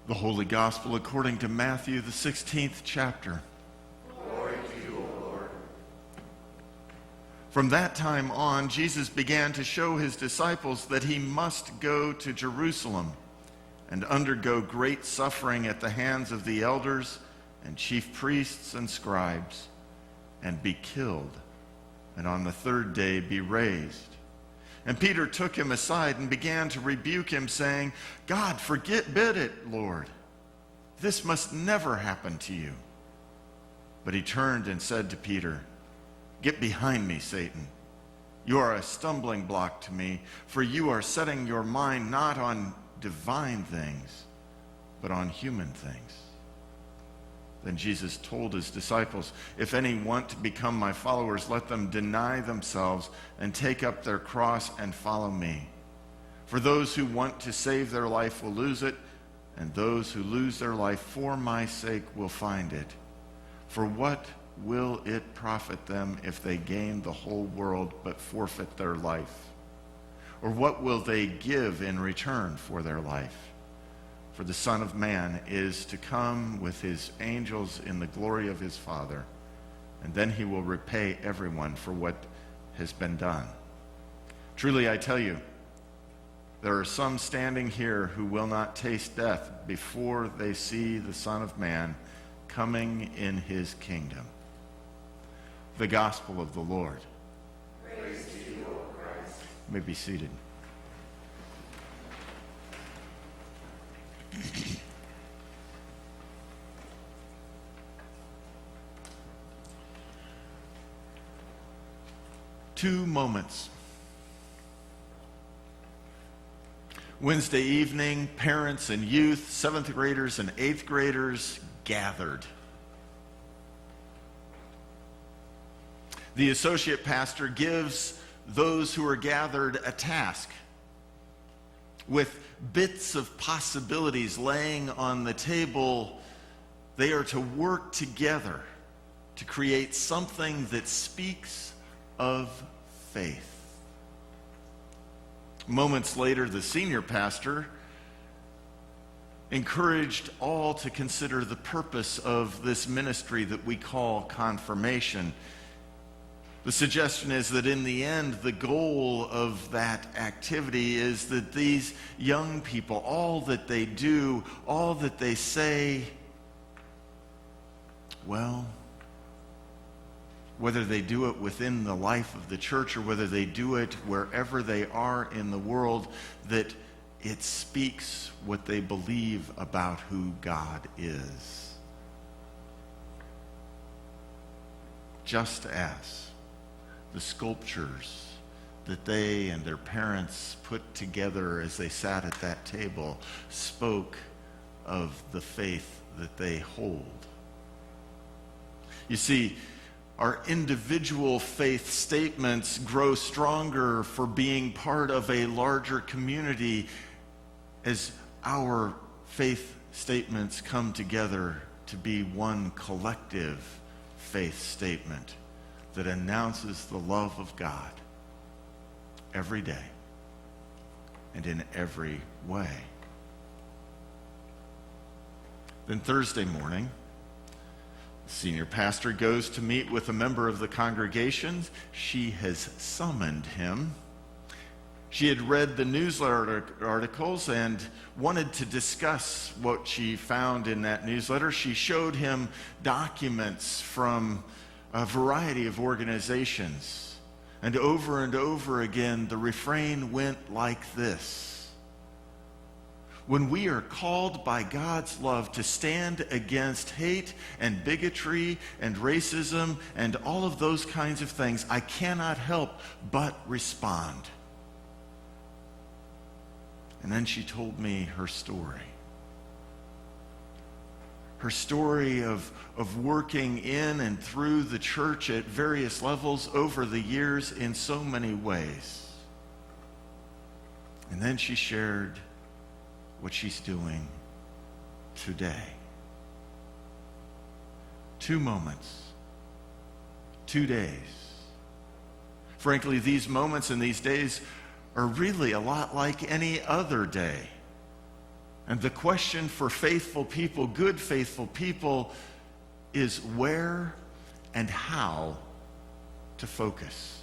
The Holy Gospel according to Matthew, the 16th chapter. Glory to you, O Lord. From that time on, Jesus began to show his disciples that he must go to Jerusalem and undergo great suffering at the hands of the elders and chief priests and scribes, and be killed, and on the third day be raised. And Peter took him aside and began to rebuke him, saying, God, forbid it, Lord. This must never happen to you. But he turned and said to Peter, Get behind me, Satan. You are a stumbling block to me, for you are setting your mind not on divine things, but on human things. Then Jesus told his disciples, If any want to become my followers, let them deny themselves and take up their cross and follow me. For those who want to save their life will lose it, and those who lose their life for my sake will find it. For what will it profit them if they gain the whole world but forfeit their life? Or what will they give in return for their life? For the Son of Man is to come with his angels in the glory of his Father, and then he will repay everyone for what has been done. Truly I tell you, there are some standing here who will not taste death before they see the Son of Man coming in his kingdom. The Gospel of the Lord. Praise to you, O Christ. You may be seated. Two moments. Wednesday evening, parents and youth, 7th graders and 8th graders gathered. The associate pastor gives those who are gathered a task with bits of possibilities laying on the table. They are to work together to create something that speaks of faith. Moments later, the senior pastor encouraged all to consider the purpose of this ministry that we call confirmation. The suggestion is that in the end, the goal of that activity is that these young people, all that they do, all that they say, well, whether they do it within the life of the church or whether they do it wherever they are in the world, that it speaks what they believe about who God is. Just as the sculptures that they and their parents put together as they sat at that table spoke of the faith that they hold. You see, our individual faith statements grow stronger for being part of a larger community as our faith statements come together to be one collective faith statement that announces the love of God every day and in every way. Then Thursday morning, the senior pastor goes to meet with a member of the congregation. She has summoned him. She had read the newsletter articles and wanted to discuss what she found in that newsletter. She showed him documents from a variety of organizations. And over again, the refrain went like this: when we are called by God's love to stand against hate and bigotry and racism and all of those kinds of things, I cannot help but respond. And then she told me her story. Her story of working in and through the church at various levels over the years in so many ways. And then she shared what she's doing today. 2 moments, 2 days. Frankly, these moments and these days are really a lot like any other day. And the question for faithful people, good faithful people, is where and how to focus.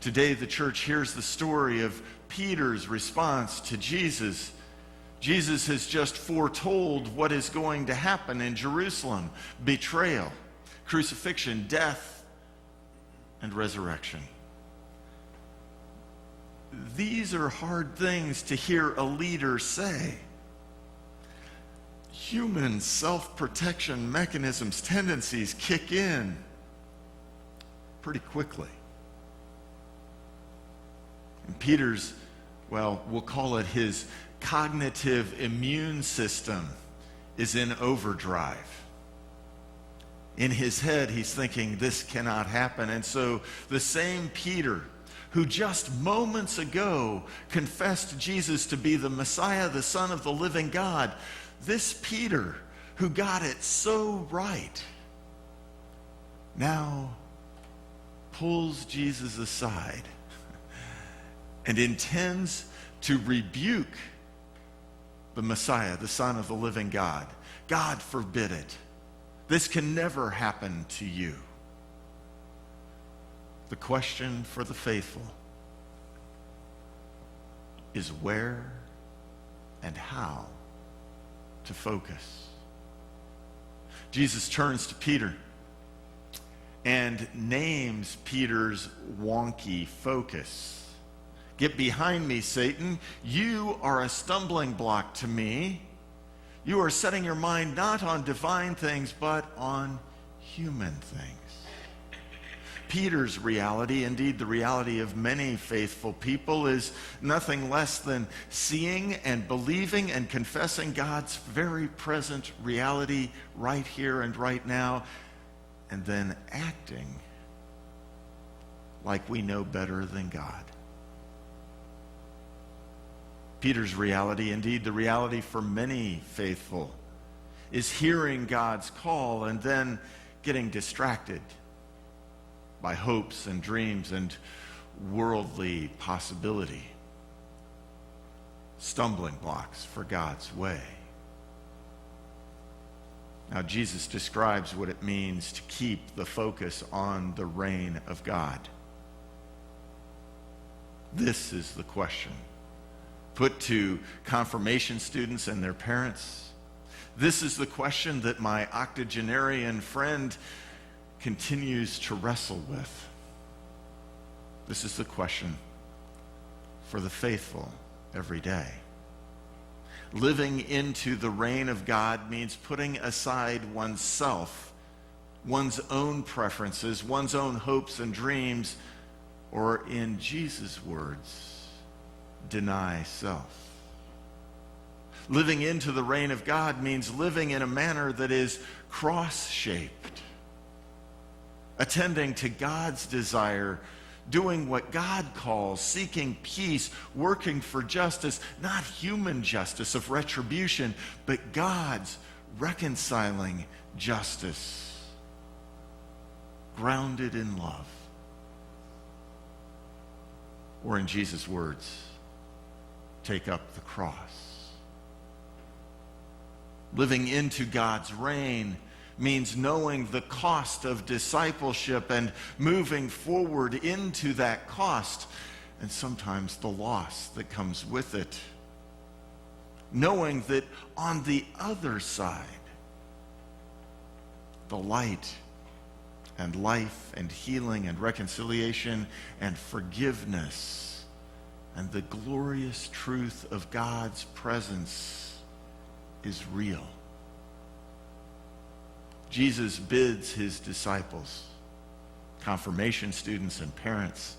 Today, the church hears the story of Peter's response to Jesus. Jesus has just foretold what is going to happen in Jerusalem: betrayal, crucifixion, death, and resurrection. These are hard things to hear a leader say. Human self-protection mechanisms, tendencies kick in pretty quickly. And Peter's, well, we'll call it his cognitive immune system, is in overdrive. In his head, he's thinking, this cannot happen. And so the same Peter, who just moments ago confessed Jesus to be the Messiah, the Son of the living God, this Peter, who got it so right, now pulls Jesus aside and intends to rebuke the Messiah, the Son of the living God. God forbid it. This can never happen to you. The question for the faithful is where and how to focus. Jesus turns to Peter and names Peter's wonky focus. Get behind me, Satan. You are a stumbling block to me. You are setting your mind not on divine things, but on human things. Peter's reality, indeed the reality of many faithful people, is nothing less than seeing and believing and confessing God's very present reality right here and right now, and then acting like we know better than God. Peter's reality, indeed the reality for many faithful, is hearing God's call and then getting distracted by hopes and dreams and worldly possibility. Stumbling blocks for God's way. Now, Jesus describes what it means to keep the focus on the reign of God. This is the question put to confirmation students and their parents. This is the question that my octogenarian friend continues to wrestle with. This is the question for the faithful every day. Living into the reign of God means putting aside oneself, one's own preferences, one's own hopes and dreams, or in Jesus' words, deny self. Living into the reign of God means living in a manner that is cross-shaped, attending to God's desire, doing what God calls, seeking peace, working for justice, not human justice of retribution, but God's reconciling justice, grounded in love. Or in Jesus' words, take up the cross. Living into God's reign means knowing the cost of discipleship and moving forward into that cost, and sometimes the loss that comes with it. Knowing that on the other side, the light and life and healing and reconciliation and forgiveness and the glorious truth of God's presence is real. Jesus bids his disciples, confirmation students and parents,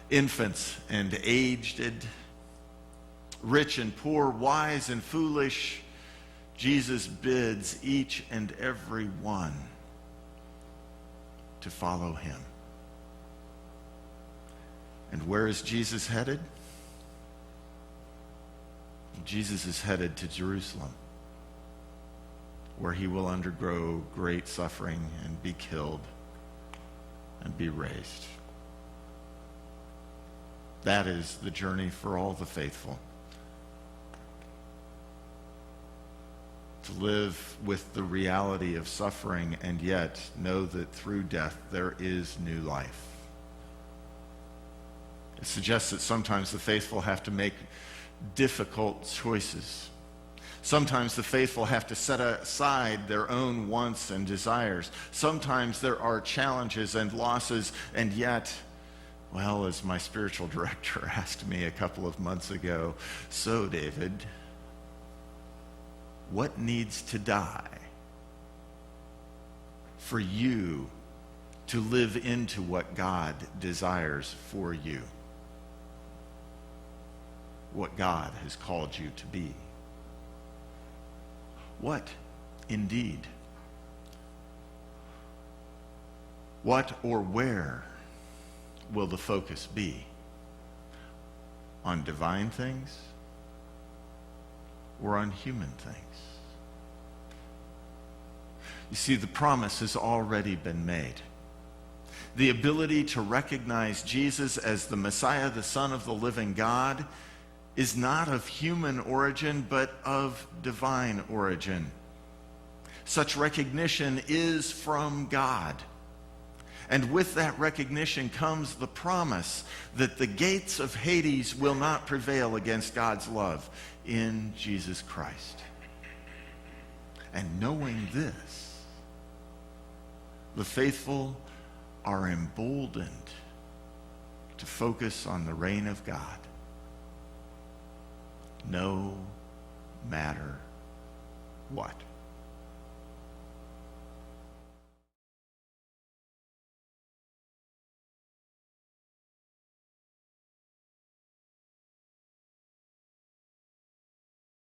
infants and aged, rich and poor, wise and foolish, Jesus bids each and every one to follow him. And where is Jesus headed? Jesus is headed to Jerusalem, where he will undergo great suffering and be killed and be raised. That is the journey for all the faithful. to live with the reality of suffering and yet know that through death there is new life. It suggests that sometimes the faithful have to make difficult choices. Sometimes the faithful have to set aside their own wants and desires. Sometimes there are challenges and losses, and yet, well, as my spiritual director asked me a couple of months ago, so David, what needs to die for you to live into what God desires for you? What God has called you to be? What, indeed? What or where will the focus be? On divine things or on human things? You see, the promise has already been made. The ability to recognize Jesus as the Messiah, the Son of the living God, is not of human origin, but of divine origin. Such recognition is from God. And with that recognition comes the promise that the gates of Hades will not prevail against God's love in Jesus Christ. And knowing this, the faithful are emboldened to focus on the reign of God, no matter what.